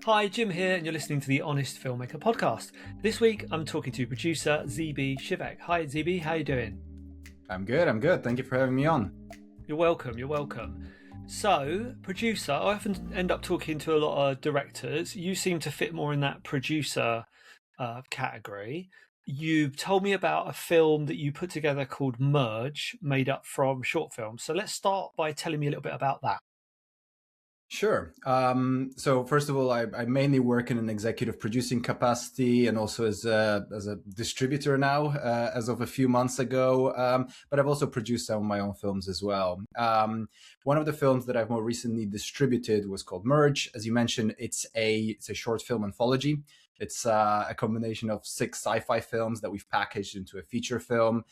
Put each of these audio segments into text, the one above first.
Hi, Jim here, and you're listening to the Honest Filmmaker podcast. This week, I'm talking to producer ZB Siwek. Hi, ZB, how you doing? I'm good. Thank you for having me on. You're welcome. So, producer, I often end up talking to a lot of directors. You seem to fit more in that producer category. You told me about a film that you put together called Merge, made up from short films. So let's start by telling me a little bit about that. Sure. So first of all, I mainly work in an executive producing capacity and also as a distributor now, as of a few months ago. But I've also produced some of my own films as well. One of the films that I've more recently distributed was called Merge. As you mentioned, it's a short film anthology. It's a combination of 6 sci-fi films that we've packaged into a feature film,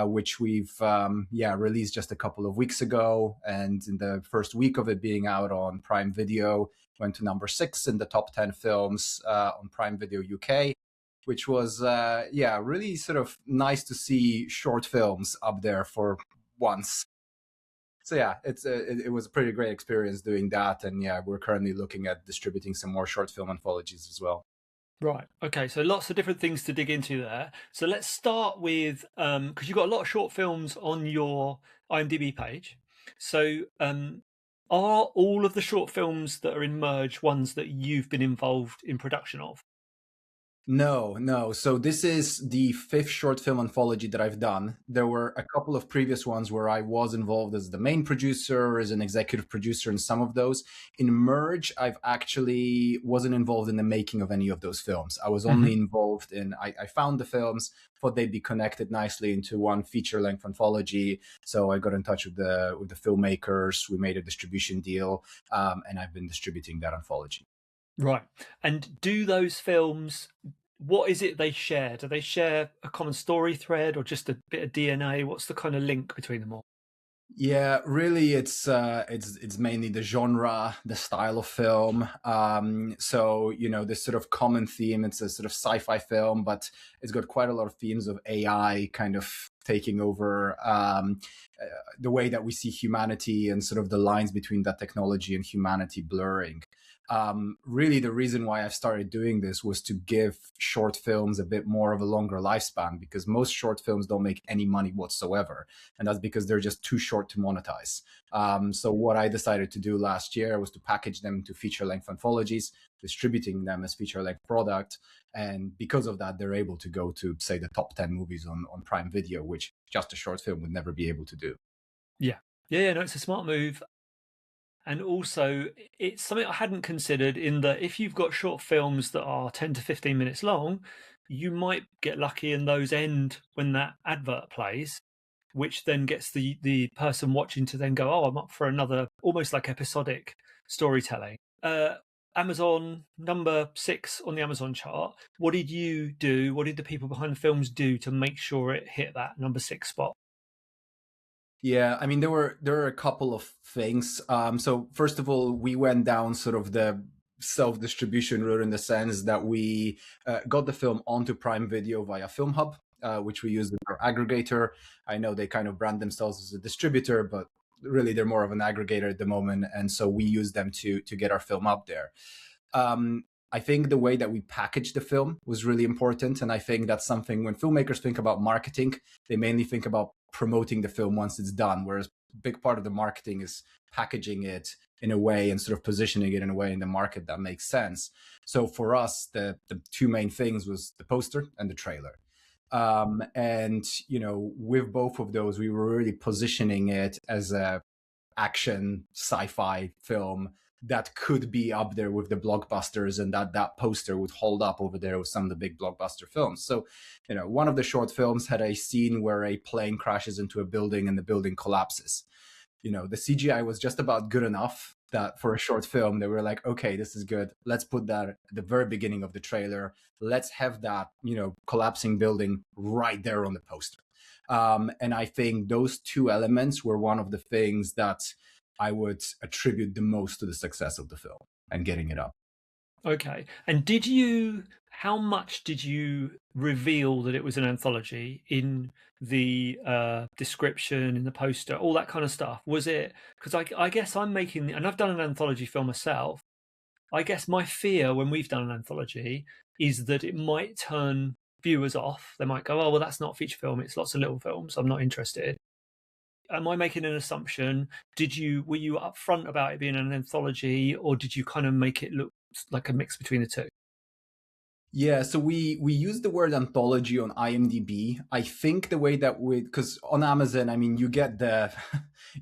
which we've released just a couple of weeks ago. And in the first week of it being out on Prime Video, went to number 6 in the top 10 films on Prime Video UK, which was really sort of nice to see short films up there for once. So yeah, it was a pretty great experience doing that. And yeah, we're currently looking at distributing some more short film anthologies as well. Right. Okay. So lots of different things to dig into there. So let's start with because you've got a lot of short films on your IMDb page. So are all of the short films that are in Merge ones that you've been involved in production of? No. So this is the 5th short film anthology that I've done. There were a couple of previous ones where I was involved as the main producer, as an executive producer in some of those. In Merge, I've actually wasn't involved in the making of any of those films. I was only involved in, I found the films, thought they'd be connected nicely into one feature-length anthology. So I got in touch with the filmmakers. We made a distribution deal, and I've been distributing that anthology. Right. And do those films, what is it they share? Do they share a common story thread or just a bit of DNA? What's the kind of link between them all? Yeah, really, it's mainly the genre, the style of film. So this sort of common theme. It's a sort of sci-fi film, but it's got quite a lot of themes of AI kind of taking over the way that we see humanity and sort of the lines between that technology and humanity blurring. Really, the reason why I started doing this was to give short films a bit more of a longer lifespan, because most short films don't make any money whatsoever. And that's because they're just too short to monetize. So what I decided to do last year was to package them into feature-length anthologies, distributing them as feature-length product. And because of that, they're able to go to, say, the top 10 movies on Prime Video, which just a short film would never be able to do. Yeah, no, it's a smart move. And also, it's something I hadn't considered, in that if you've got short films that are 10 to 15 minutes long, you might get lucky and those end when that advert plays, which then gets the person watching to then go, oh, I'm up for another, almost like episodic storytelling. Amazon, number 6 on the Amazon chart. What did you do? What did the people behind the films do to make sure it hit that number 6 spot? Yeah, I mean, there were a couple of things. So first of all, we went down sort of the self-distribution route, in the sense that we got the film onto Prime Video via FilmHub, which we used as our aggregator. I know they kind of brand themselves as a distributor, but really they're more of an aggregator at the moment. And so we use them to get our film up there. I think the way that we packaged the film was really important. And I think that's something, when filmmakers think about marketing, they mainly think about promoting the film once it's done, whereas a big part of the marketing is packaging it in a way and sort of positioning it in a way in the market that makes sense. So for us, the 2 main things was the poster and the trailer. And with both of those, we were really positioning it as a action sci-fi film that could be up there with the blockbusters, and that poster would hold up over there with some of the big blockbuster films. So, one of the short films had a scene where a plane crashes into a building and the building collapses. The CGI was just about good enough that for a short film, they were like, okay, this is good. Let's put that at the very beginning of the trailer. Let's have that, collapsing building right there on the poster. And I think those 2 elements were one of the things that I would attribute the most to the success of the film and getting it up. Okay. And how much did you reveal that it was an anthology in the description, in the poster, all that kind of stuff? Was it, because I guess I'm making, and I've done an anthology film myself, I guess my fear when we've done an anthology is that it might turn viewers off. They might go, oh, well, that's not feature film. It's lots of little films. I'm not interested. Am I making an assumption? Were you upfront about it being an anthology, or did you kind of make it look like a mix between the two? Yeah, so we use the word anthology on IMDb. I think the way that because on Amazon, I mean, you get the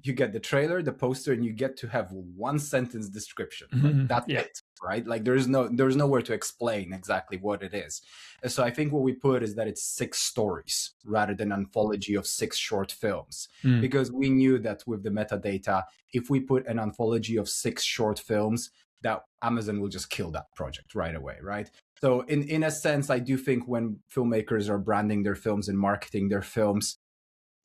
you get the trailer, the poster, and you get to have one sentence description. Like that's Yeah. it, right? Like there's nowhere to explain exactly what it is. And so I think what we put is that it's 6 stories rather than anthology of 6 short films, because we knew that with the metadata, if we put an anthology of 6 short films, that Amazon will just kill that project right away, right? So in a sense, I do think when filmmakers are branding their films and marketing their films,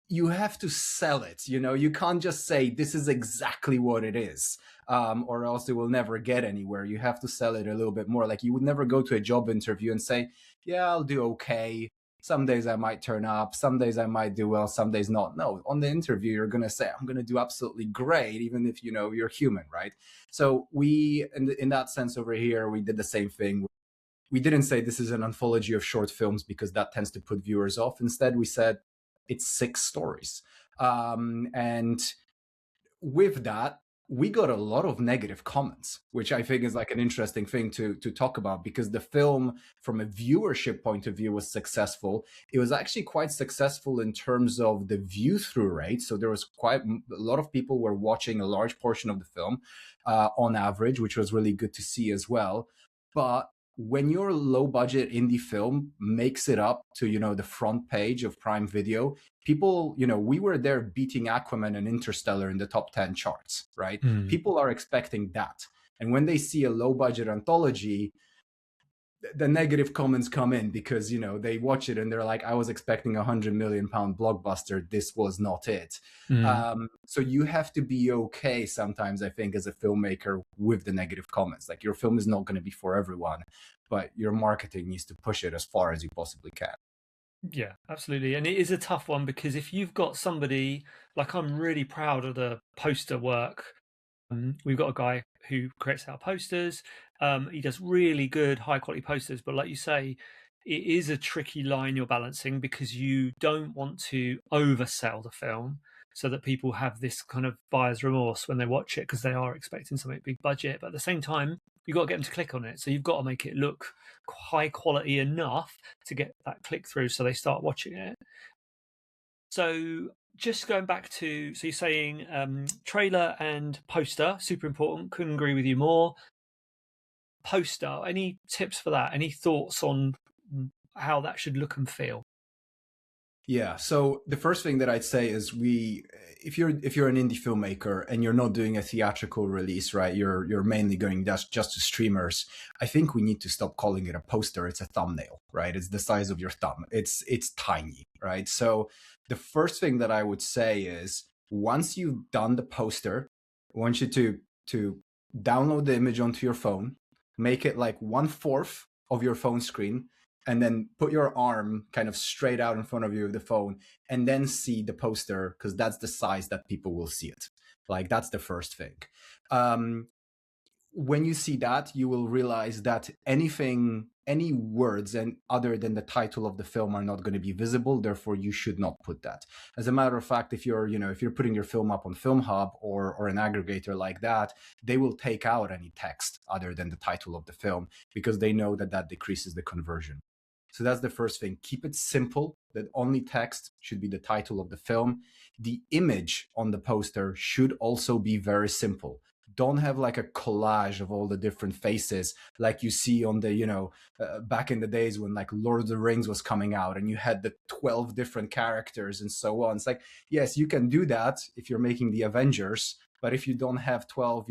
you have to sell it. You can't just say this is exactly what it is, or else it will never get anywhere. You have to sell it a little bit more. Like you would never go to a job interview and say, yeah, I'll do okay. Some days I might turn up, some days I might do well, some days not. No, on the interview, you're going to say, I'm going to do absolutely great, even if, you're human, right? So we, in that sense over here, we did the same thing. We didn't say this is an anthology of short films because that tends to put viewers off. Instead, we said it's 6 stories. And with that, we got a lot of negative comments, which I think is like an interesting thing to talk about, because the film, from a viewership point of view, was successful. It was actually quite successful in terms of the view through rate. So there was quite a lot of people were watching a large portion of the film on average, which was really good to see as well. But when your low budget indie film makes it up to, the front page of Prime Video, people, we were there beating Aquaman and Interstellar in the top 10 charts, right? People are expecting that. And when they see a low budget anthology, the negative comments come in because, they watch it and they're like, I was expecting £100 million blockbuster. This was not it. So you have to be okay sometimes, I think, as a filmmaker, with the negative comments. Like, your film is not going to be for everyone, but your marketing needs to push it as far as you possibly can. Yeah, absolutely. And it is a tough one, because if you've got somebody, like, I'm really proud of the poster work. We've got a guy who creates our posters. He does really good, high quality posters. But like you say, it is a tricky line you're balancing, because you don't want to oversell the film so that people have this kind of buyer's remorse when they watch it, because they are expecting something big budget. But at the same time, you've got to get them to click on it. So you've got to make it look high quality enough to get that click through so they start watching it. So just going back to, so you're saying trailer and poster, super important. Couldn't agree with you more. Poster, any tips for that? Any thoughts on how that should look and feel? Yeah. So the first thing that I'd say is if you're an indie filmmaker and you're not doing a theatrical release, right? You're mainly going just to streamers. I think we need to stop calling it a poster. It's a thumbnail, right? It's the size of your thumb. It's tiny, right? So the first thing that I would say is, once you've done the poster, I want you to download the image onto your phone, make it like 1/4 of your phone screen, and then put your arm kind of straight out in front of you with the phone, and then see the poster, because that's the size that people will see it. Like, that's the first thing. When you see that, you will realize that any words and other than the title of the film are not going to be visible. Therefore, you should not put that. As a matter of fact, if you're putting your film up on FilmHub or an aggregator like that, they will take out any text other than the title of the film, because they know that decreases the conversion. So that's the first thing. Keep it simple, that only text should be the title of the film. The image on the poster should also be very simple. Don't have like a collage of all the different faces like you see on the, back in the days when like Lord of the Rings was coming out and you had the 12 different characters and so on. It's like, yes, you can do that if you're making the Avengers, but if you don't have 12,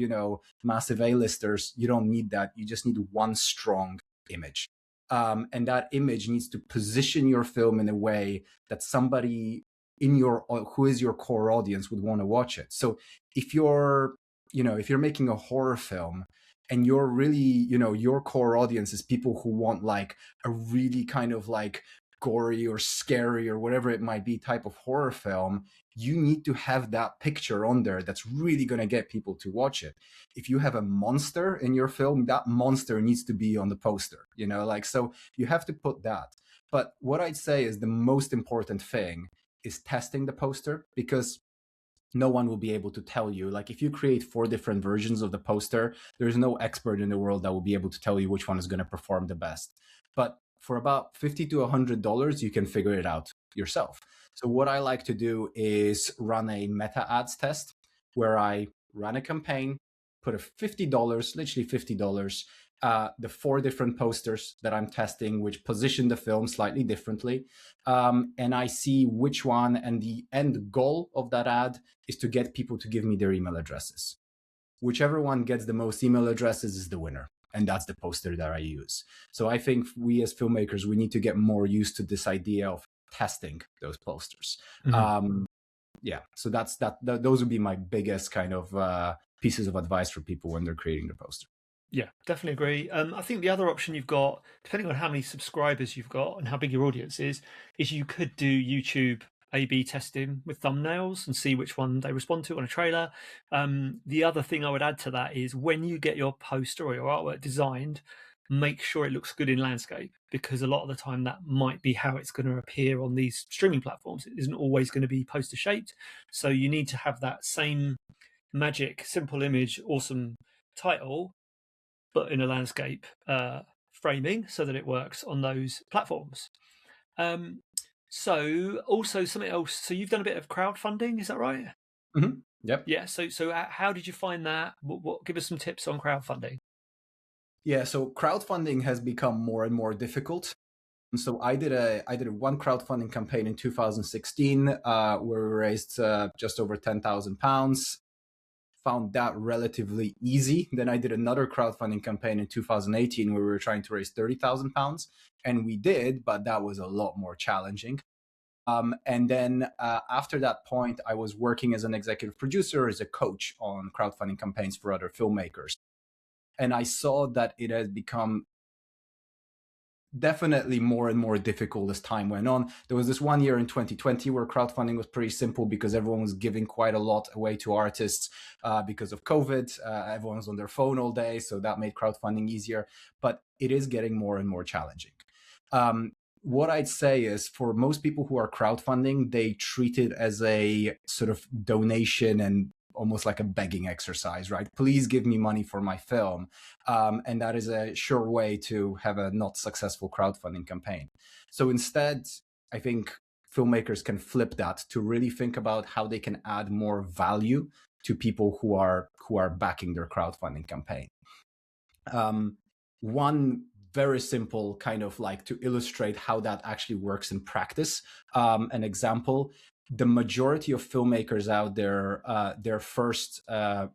massive A-listers, you don't need that. You just need one strong image. And that image needs to position your film in a way that somebody who is your core audience would want to watch it. So if you're making a horror film and you're really, your core audience is people who want like a really kind of like gory or scary or whatever it might be type of horror film, you need to have that picture on there that's really going to get people to watch it. If you have a monster in your film, that monster needs to be on the poster, you know, like, so you have to put that. But what I'd say is the most important thing is testing the poster, because no one will be able to tell you. Like, if you create 4 different versions of the poster, there's no expert in the world that will be able to tell you which one is going to perform the best. But for about $50 to $100, you can figure it out yourself. So what I like to do is run a meta ads test, where I run a campaign, put a $50, literally $50, the 4 different posters that I'm testing, which position the film slightly differently. And I see which one, and the end goal of that ad is to get people to give me their email addresses. Whichever one gets the most email addresses is the winner. And that's the poster that I use. So I think we as filmmakers, we need to get more used to this idea of testing those posters. Mm-hmm. Yeah, so those would be my biggest kind of pieces of advice for people when they're creating their poster. Yeah, definitely agree. I think the other option you've got, depending on how many subscribers you've got and how big your audience is you could do YouTube A/B testing with thumbnails and see which one they respond to on a trailer. The other thing I would add to that is, when you get your poster or your artwork designed, make sure it looks good in landscape, because a lot of the time that might be how it's going to appear on these streaming platforms. It isn't always going to be poster shaped. So you need to have that same magic, simple image, awesome title, but in a landscape framing, so that it works on those platforms. So also something else. So you've done a bit of crowdfunding, is that right? Mm-hmm. Yep. Yeah. So how did you find that? What give us some tips on crowdfunding? Yeah. So crowdfunding has become more and more difficult. So I did one crowdfunding campaign in 2016 where we raised just over £10,000. Found that relatively easy. Then I did another crowdfunding campaign in 2018 where we were trying to raise £30,000, and we did, but that was a lot more challenging. And then after that point, I was working as an executive producer, as a coach on crowdfunding campaigns for other filmmakers. And I saw that it has become definitely more and more difficult as time went on. There was this one year in 2020 where crowdfunding was pretty simple because everyone was giving quite a lot away to artists because of COVID. Everyone was on their phone all day, so that made crowdfunding easier. But it is getting more and more challenging. What I'd say is, for most people who are crowdfunding, they treat it as a sort of donation and almost like a begging exercise, right? Please give me money for my film. And that is a sure way to have a not successful crowdfunding campaign. So instead, I think filmmakers can flip that to really think about how they can add more value to people who are backing their crowdfunding campaign. One very simple kind of like to illustrate how that actually works in practice, an example. The majority of filmmakers out there, their first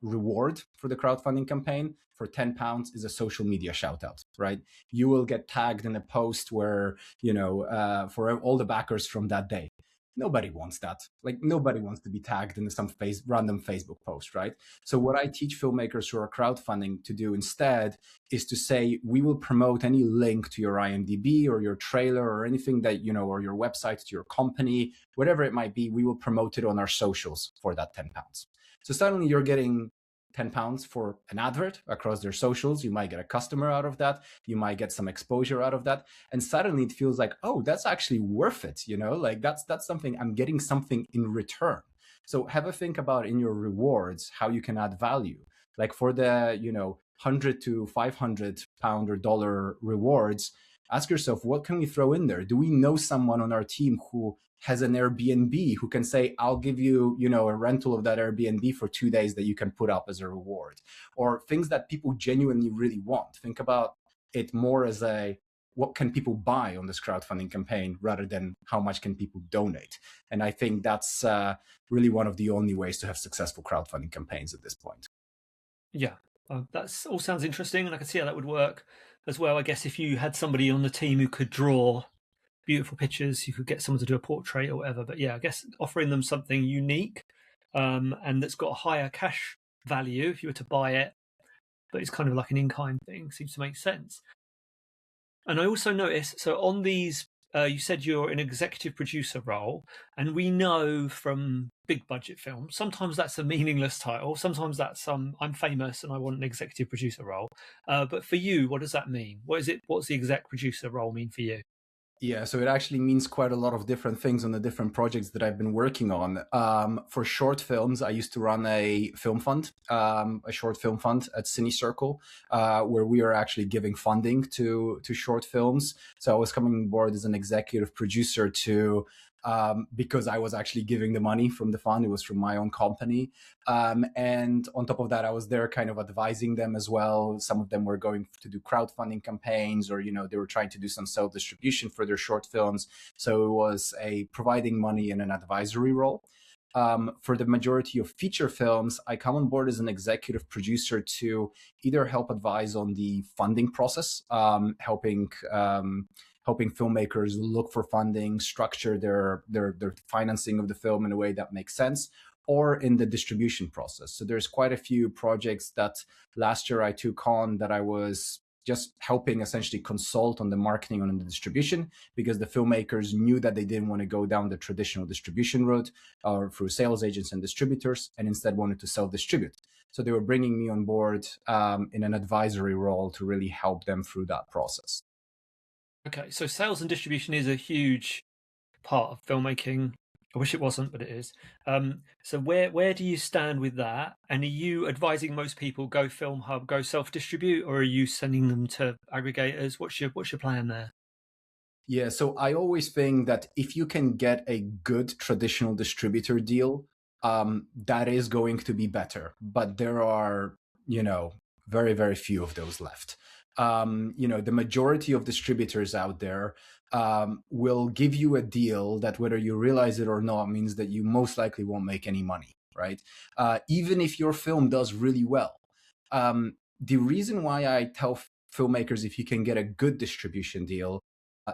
reward for the crowdfunding campaign for £10 is a social media shout out, right? You will get tagged in a post where, for all the backers from that day. Nobody wants that. Like, nobody wants to be tagged in some random Facebook post, right? So what I teach filmmakers who are crowdfunding to do instead is to say, we will promote any link to your IMDb or your trailer or anything that, or your website, to your company, whatever it might be, we will promote it on our socials for that £10. So suddenly you're getting £10 for an advert across their socials. You might get a customer out of that. You might get some exposure out of that. And suddenly it feels like, oh, that's actually worth it. Like that's something, I'm getting something in return. So have a think about in your rewards, how you can add value. Like for the, £100 to £500 or dollar rewards, ask yourself, what can we throw in there? Do we know someone on our team who has an Airbnb who can say, I'll give you, a rental of that Airbnb for 2 days that you can put up as a reward? Or things that people genuinely really want. Think about it more as what can people buy on this crowdfunding campaign rather than how much can people donate? And I think that's really one of the only ways to have successful crowdfunding campaigns at this point. Yeah, that all sounds interesting, and I can see how that would work as well. I guess if you had somebody on the team who could draw beautiful pictures, you could get someone to do a portrait or whatever. But yeah, I guess offering them something unique and that's got a higher cash value if you were to buy it, but it's kind of like an in-kind thing, seems to make sense. And I also noticed, so on these you said you're an executive producer role, and we know from big budget films sometimes that's a meaningless title. Sometimes that's I'm famous and I want an executive producer role. But for you, what does that mean? What is it? What's the exec producer role mean for you? Yeah, so it actually means quite a lot of different things on the different projects that I've been working on. For short films, I used to run a film fund, a short film fund at Cine Circle, where we are actually giving funding to short films. So I was coming on board as an executive producer to because I was actually giving the money from the fund. It was from my own company. And on top of that, I was there kind of advising them as well. Some of them were going to do crowdfunding campaigns, or, they were trying to do some self-distribution for their short films. So it was a providing money in an advisory role. For the majority of feature films, I come on board as an executive producer to either help advise on the funding process, helping filmmakers look for funding, structure their financing of the film in a way that makes sense, or in the distribution process. So there's quite a few projects that last year I took on that I was just helping essentially consult on the marketing and the distribution, because the filmmakers knew that they didn't want to go down the traditional distribution route or through sales agents and distributors, and instead wanted to self-distribute. So they were bringing me on board in an advisory role to really help them through that process. Okay, so sales and distribution is a huge part of filmmaking. I wish it wasn't, but it is. So where do you stand with that? And are you advising most people go Film Hub, go self-distribute, or are you sending them to aggregators? What's your plan there? Yeah, so I always think that if you can get a good traditional distributor deal, that is going to be better. But there are, very, very few of those left. The majority of distributors out there will give you a deal that, whether you realize it or not, means that you most likely won't make any money, right? Even if your film does really well. The reason why I tell filmmakers, if you can get a good distribution deal,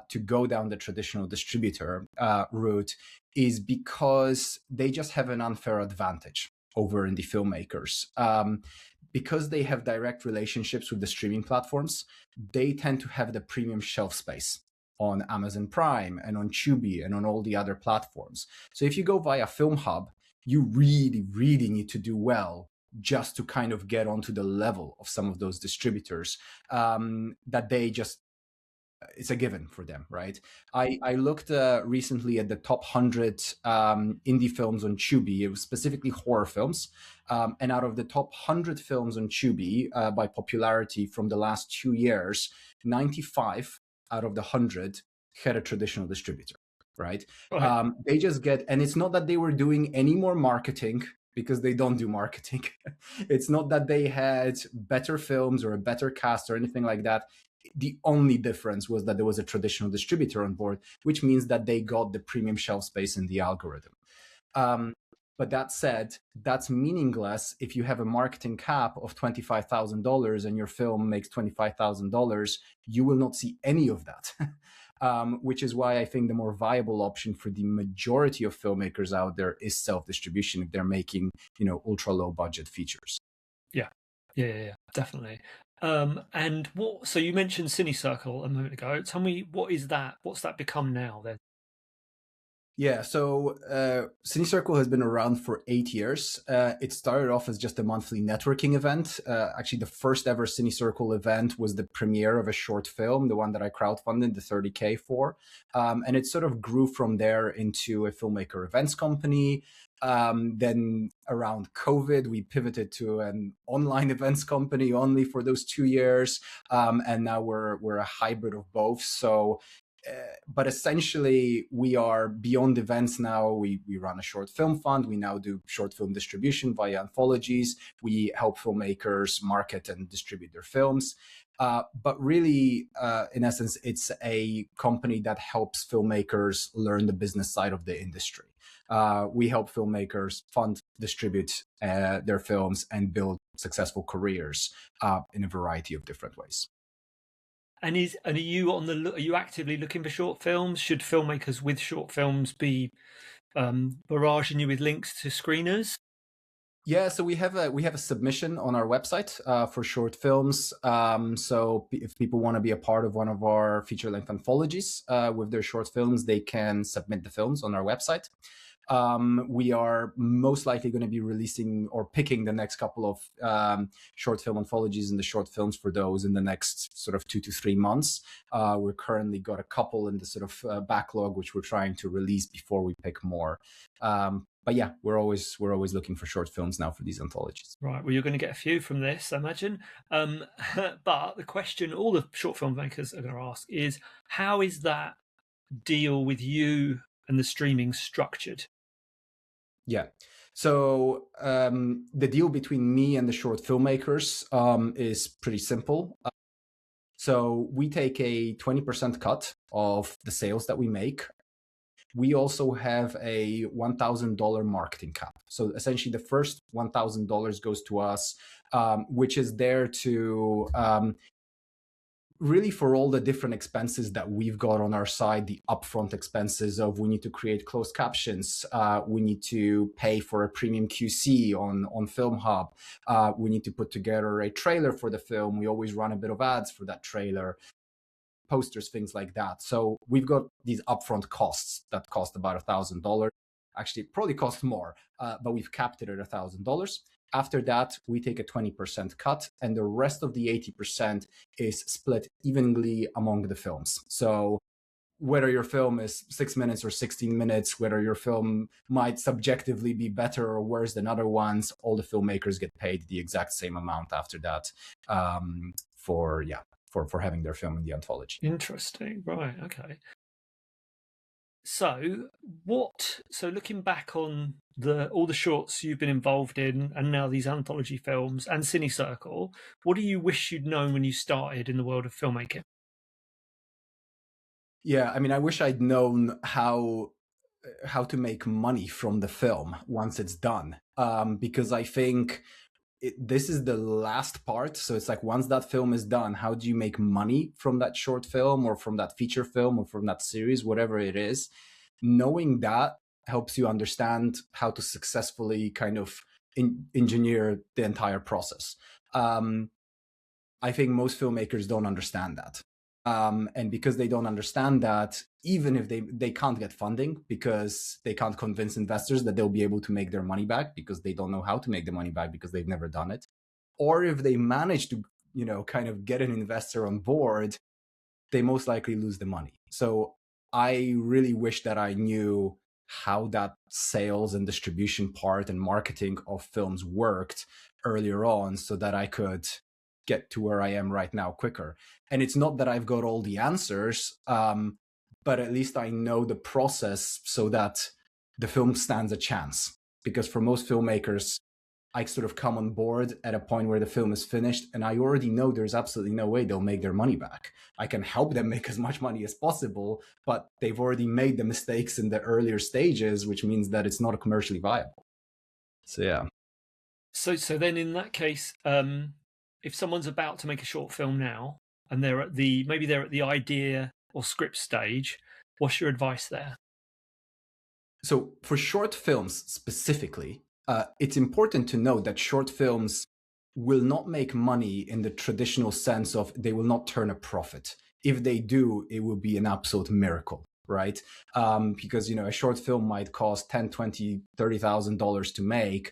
to go down the traditional distributor route, is because they just have an unfair advantage over in the filmmakers. Because they have direct relationships with the streaming platforms, they tend to have the premium shelf space on Amazon Prime and on Tubi and on all the other platforms. So if you go via Film Hub, you really, really need to do well just to kind of get onto the level of some of those distributors that they just, it's a given for them, right? I looked recently at the top 100 indie films on Tubi. It was specifically horror films. And out of the top 100 films on Tubi by popularity from the last 2 years, 95 out of the 100 had a traditional distributor, right? Right. They just get, and it's not that they were doing any more marketing, because they don't do marketing. It's not that they had better films or a better cast or anything like that. The only difference was that there was a traditional distributor on board, which means that they got the premium shelf space in the algorithm. But that said, that's meaningless if you have a marketing cap of $25,000 and your film makes $25,000. You will not see any of that, which is why I think the more viable option for the majority of filmmakers out there is self-distribution if they're making, ultra low budget features. Yeah, definitely. And so you mentioned Cine Circle a moment ago. Tell me, what is that? What's that become now then? Yeah, so Cine Circle has been around for 8 years. It started off as just a monthly networking event. Actually, the first ever Cine Circle event was the premiere of a short film, the one that I crowdfunded the 30K for. And it sort of grew from there into a filmmaker events company. Then around COVID, we pivoted to an online events company only for those 2 years. And now we're a hybrid of both. So but essentially, we are beyond events now. We run a short film fund. We now do short film distribution via anthologies. We help filmmakers market and distribute their films. But really, in essence, it's a company that helps filmmakers learn the business side of the industry. We help filmmakers fund, distribute their films, and build successful careers in a variety of different ways. And are you actively looking for short films? Should filmmakers with short films be barraging you with links to screeners? Yeah, so we have a submission on our website for short films. So if people want to be a part of one of our feature-length anthologies with their short films, they can submit the films on our website. We are most likely going to be releasing or picking the next couple of short film anthologies and the short films for those in the next sort of 2 to 3 months. We're currently got a couple in the sort of backlog, which we're trying to release before we pick more. But yeah, we're always looking for short films now for these anthologies. Right. Well, you're going to get a few from this, I imagine. But the question all the short film makers are going to ask is, how is that deal with you and the streaming structured? Yeah. So the deal between me and the short filmmakers is pretty simple. So we take a 20% cut of the sales that we make. We also have a $1,000 marketing cap. So essentially, the first $1,000 goes to us, which is there to really for all the different expenses that we've got on our side, the upfront expenses of we need to create closed captions, we need to pay for a premium QC on Film Hub, we need to put together a trailer for the film. We always run a bit of ads for that trailer, posters, things like that. So we've got these upfront costs that cost about $1,000. Actually, it probably cost more, but we've capped it at $1,000. After that, we take a 20% cut, and the rest of the 80% is split evenly among the films. So whether your film is 6 minutes or 16 minutes, whether your film might subjectively be better or worse than other ones, all the filmmakers get paid the exact same amount after that for having their film in the anthology. Interesting. Right. Okay. So looking back on all the shorts you've been involved in and now these anthology films and Cine Circle, what do you wish you'd known when you started in the world of filmmaking? Yeah, I mean, I wish I'd known how to make money from the film once it's done, because I think this is the last part. So it's like, once that film is done, how do you make money from that short film or from that feature film or from that series, whatever it is? Knowing that helps you understand how to successfully kind of engineer the entire process. I think most filmmakers don't understand that. And because they don't understand that, even if they can't get funding because they can't convince investors that they'll be able to make their money back because they don't know how to make the money back because they've never done it. Or if they manage to, kind of get an investor on board, they most likely lose the money. So I really wish that I knew how that sales and distribution part and marketing of films worked earlier on so that I could get to where I am right now quicker. And it's not that I've got all the answers, but at least I know the process so that the film stands a chance. Because for most filmmakers, I sort of come on board at a point where the film is finished and I already know there's absolutely no way they'll make their money back. I can help them make as much money as possible, but they've already made the mistakes in the earlier stages, which means that it's not commercially viable. So yeah. So then in that case, if someone's about to make a short film now and they're at the idea or script stage, what's your advice there? So for short films specifically, it's important to note that short films will not make money in the traditional sense of they will not turn a profit. If they do, it will be an absolute miracle, right? Because, a short film might cost $10, $20, $30,000 to make.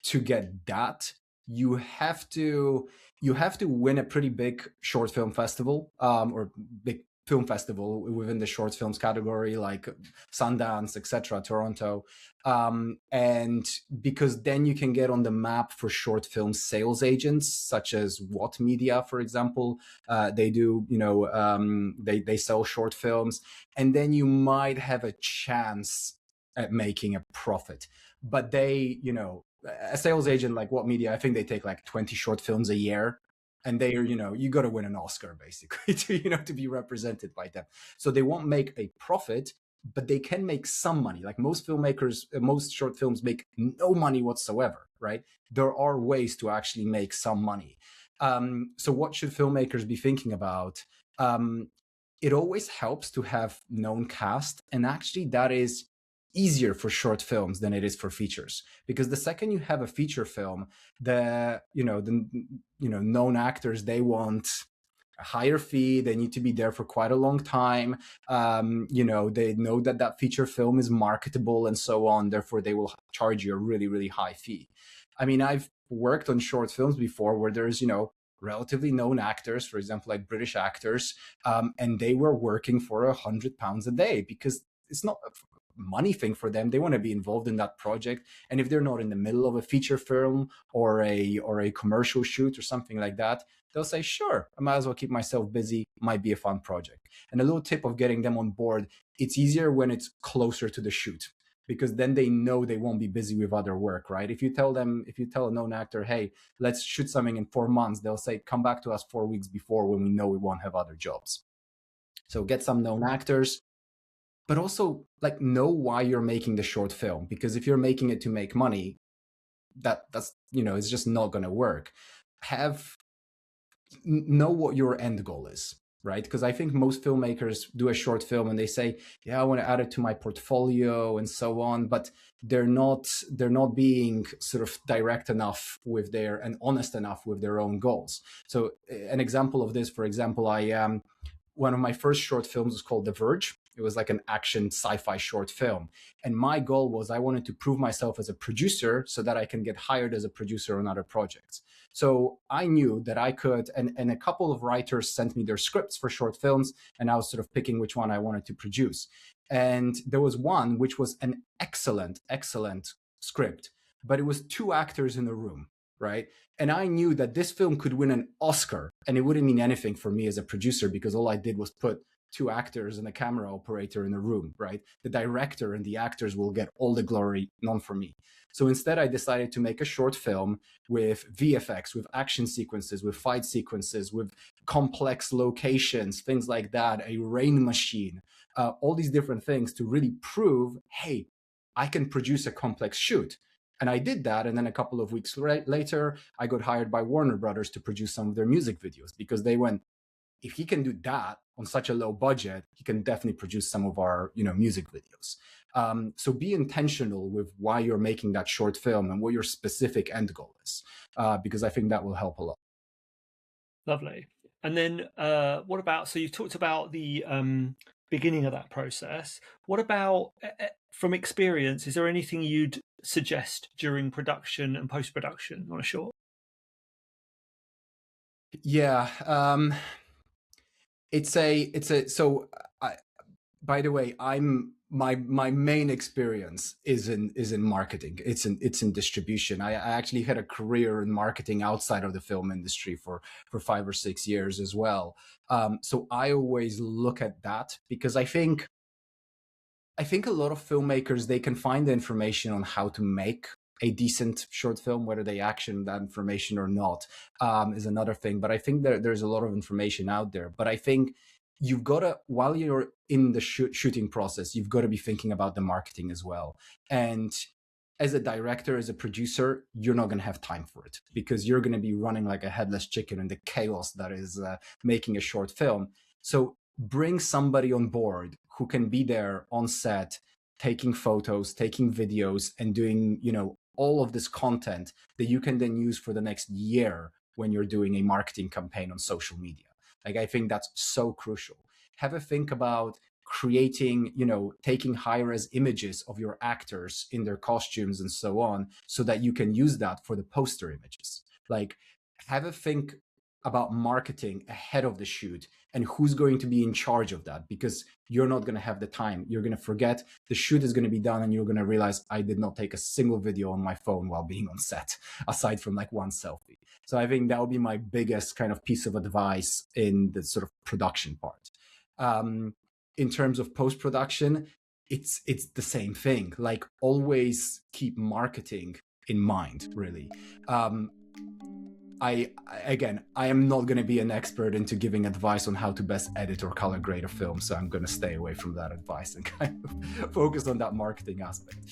To get that, you have to win a pretty big short film festival, or big film festival within the short films category, like Sundance, etc., Toronto, and because then you can get on the map for short film sales agents such as What Media, for example. They do, they sell short films, and then you might have a chance at making a profit. But they, a sales agent like What Media, I think they take like 20 short films a year, and they are, you got to win an Oscar basically to be represented by them. So they won't make a profit, but they can make some money. Like most filmmakers, most short films make no money whatsoever, right? There are ways to actually make some money. So what should filmmakers be thinking about? It always helps to have known cast, and actually that is easier for short films than it is for features, because the second you have a feature film, the known actors, they want a higher fee, they need to be there for quite a long time, they know that that feature film is marketable and so on, therefore they will charge you a really, really high fee. I mean, I've worked on short films before where there's relatively known actors, for example, like British actors, and they were working for £100 a day, because it's not a money thing for them. They want to be involved in that project, and if they're not in the middle of a feature film or a commercial shoot or something like that, they'll say, sure, I might as well keep myself busy, might be a fun project. And a little tip of getting them on board, it's easier when it's closer to the shoot, because then they know they won't be busy with other work, right? If you tell a known actor, hey, let's shoot something in 4 months, they'll say, come back to us 4 weeks before, when we know we won't have other jobs. So get some known actors, but also like know why you're making the short film, because if you're making it to make money, that's it's just not going to work. Know what your end goal is, right? Because I think most filmmakers do a short film and they say, yeah, I want to add it to my portfolio and so on, but they're not being sort of direct enough with and honest enough with their own goals. So an example of this, for example, one of my first short films was called The Verge. It was like an action sci-fi short film. And my goal was I wanted to prove myself as a producer so that I can get hired as a producer on other projects. So I knew that I could, and a couple of writers sent me their scripts for short films, and I was sort of picking which one I wanted to produce. And there was one which was an excellent script, but it was 2 actors in the room, right? And I knew that this film could win an Oscar, and it wouldn't mean anything for me as a producer, because all I did was put 2 actors and a camera operator in the room, right? The director and the actors will get all the glory, none for me. So instead, I decided to make a short film with VFX, with action sequences, with fight sequences, with complex locations, things like that, a rain machine, all these different things to really prove, hey, I can produce a complex shoot. And I did that. And then a couple of weeks later, I got hired by Warner Brothers to produce some of their music videos, because they went, if he can do that on such a low budget, he can definitely produce some of our, music videos. So be intentional with why you're making that short film and what your specific end goal is, because I think that will help a lot. Lovely. And then what about, so you talked about the beginning of that process. What about, from experience, is there anything you'd suggest during production and post-production on a short? Yeah. By the way, my main experience is in marketing. It's in distribution. I actually had a career in marketing outside of the film industry for 5 or 6 years as well. So I always look at that, because I think a lot of filmmakers, they can find the information on how to make a decent short film, whether they action that information or not, is another thing. But I think there's a lot of information out there. But I think you've got to, while you're in the shooting process, you've got to be thinking about the marketing as well. And as a director, as a producer, you're not going to have time for it, because you're going to be running like a headless chicken in the chaos that is making a short film. So bring somebody on board who can be there on set, taking photos, taking videos, and doing, all of this content that you can then use for the next year when you're doing a marketing campaign on social media. Like, I think that's so crucial. Have a think about creating, taking high-res images of your actors in their costumes and so on, so that you can use that for the poster images. Like, have a think about marketing ahead of the shoot and who's going to be in charge of that, because you're not going to have the time. You're going to forget, the shoot is going to be done, and you're going to realize, I did not take a single video on my phone while being on set, aside from like one selfie. So I think that would be my biggest kind of piece of advice in the sort of production part. In terms of post-production, it's the same thing. Like, always keep marketing in mind, really. I am not going to be an expert into giving advice on how to best edit or color grade a film, so I'm going to stay away from that advice and kind of focus on that marketing aspect.